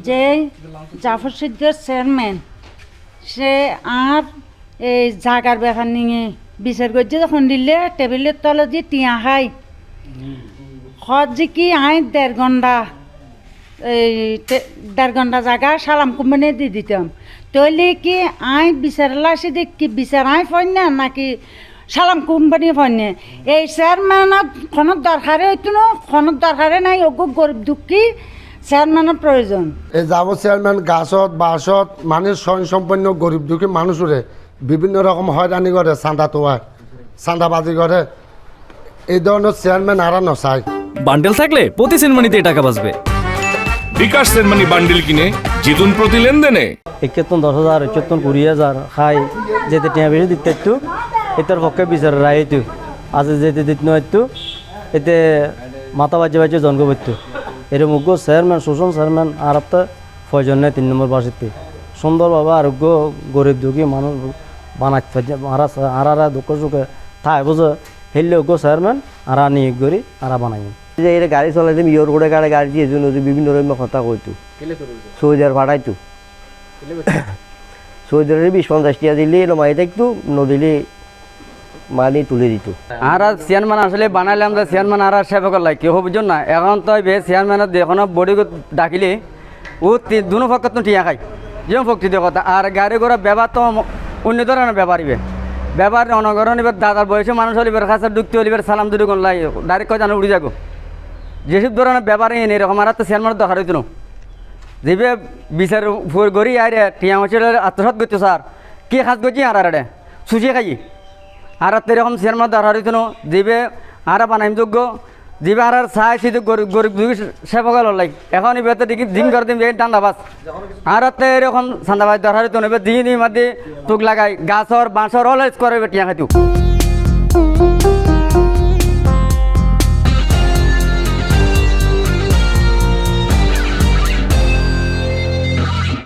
যে জাফর সিদ্দিকের চেয়ারম্যান সে আর এই জাগার ব্যাপার নিয়ে বিচার করছে যখন দিলে টেবিলের তলে দিয়ে টিয়া খাই হজ যে কি আই 1.5 ঘন্টা এই 1.5 ঘন্টা জায়গা সালাম কোম্পানি দিয়ে দিতাম তৈলে কি আই বিচারলা সে কি বিচার আই ফোন না নাকি সালাম কোম্পানি ফোন না এই চেয়ারম্যানের খনক দরকারে হইতো না খনক দরকারে নাই ওগো গরিব দুঃখী চেয়ারম্যানের প্রয়োজন এই যাব চেয়ারম্যান গাছত বাসত মানুষ স্বয়ং সম্পন্ন গরিব দুঃখী মানুষরে বিভিন্ন রকম হয়রানি করে চাঁদা তোয়া চাঁদাবাজি করে এই ধরনের চেয়ারম্যান আর নচায় বান্ডেল থাকলে প্রতি সেনমানিতে টাকা বাঁচবে বিকাশ সেনমানি বান্ডেল কিনে জিতুন প্রতি লেনদেনে 71,10,000 71,20,000 খাই যেতে টিয়া বেশি দিতে একটু এটার পক্ষে বিচার রায় হইতো আজ যেতে দিতে নয়তো এতে মাথা বাজে বাজে জন্ম করতো এর মুগ্য চেয়ারম্যান শোষণ চেয়ারম্যান আর একটা প্রয়োজন নেই 3 নম্বর বাসিতে সুন্দরভাবে আরোগ্য গরিব দুঃখী মানুষ বানাইতে আর দুঃখ সুখে থাই বুঝে হেললে ওগ্য চেয়ারম্যান আর নিয়োগ করি আর বানাই যে এটা গাড়ি চলাইতে ইয়র করে গাড়ি দিয়ে জন্য বিভিন্ন রকমের কথা কইতো সৌদি আর ভাড়াইতো সৌদি আরবে 20-50 টাকা দিলে মাই থাকতো নদিলে মানি তুলে দিত আর চেয়ারম্যান আসলে বানাইলাম যে চেয়ারম্যান আর সেবা করলাই কেউ বুঝুন না এখন তো চেয়ারম্যানের দেখুন বডি ডাকিলে ও দুনো পক্ষ তো টিয়া খাই যে পক্ষি দিয়ে কথা আর গাড়ি ঘোড়া ব্যবহার তো অন্য ধরনের ব্যাপারিবে ব্যবহার অনগরণ এবার দাদার বয়সে মানুষ হলে এবার খাসার ঢুকতে হলে এবার সালাম দুটো লাই ডাইরেক্ট কয় জানো উড়ি যাগো যেসব ধরনের ব্যাপারে এনে এরকম আর তো চেয়ারম্যানের দরকার হইতো না যেবে বিচার ফুর গড়ি আরে টিয়া হচ্ছিল আত্মসাত করছো স্যার কি খাস করছি আর আরে সুচিয়ে খাই আর এরকম চেয়ারম্যান দরকার হইতো না যেবে আর বানাইম যোগ্য যেবে আর চাই সে গরিব সেবা গেল লাই এখন এবার তো দিন করে দিন টান্দা বাস আর এরকম চান্দাবাজ দরকার হইতো না এবার দিন মাদি টুক লাগাই গাছর বাঁশর হলে করে টিয়া খাইতো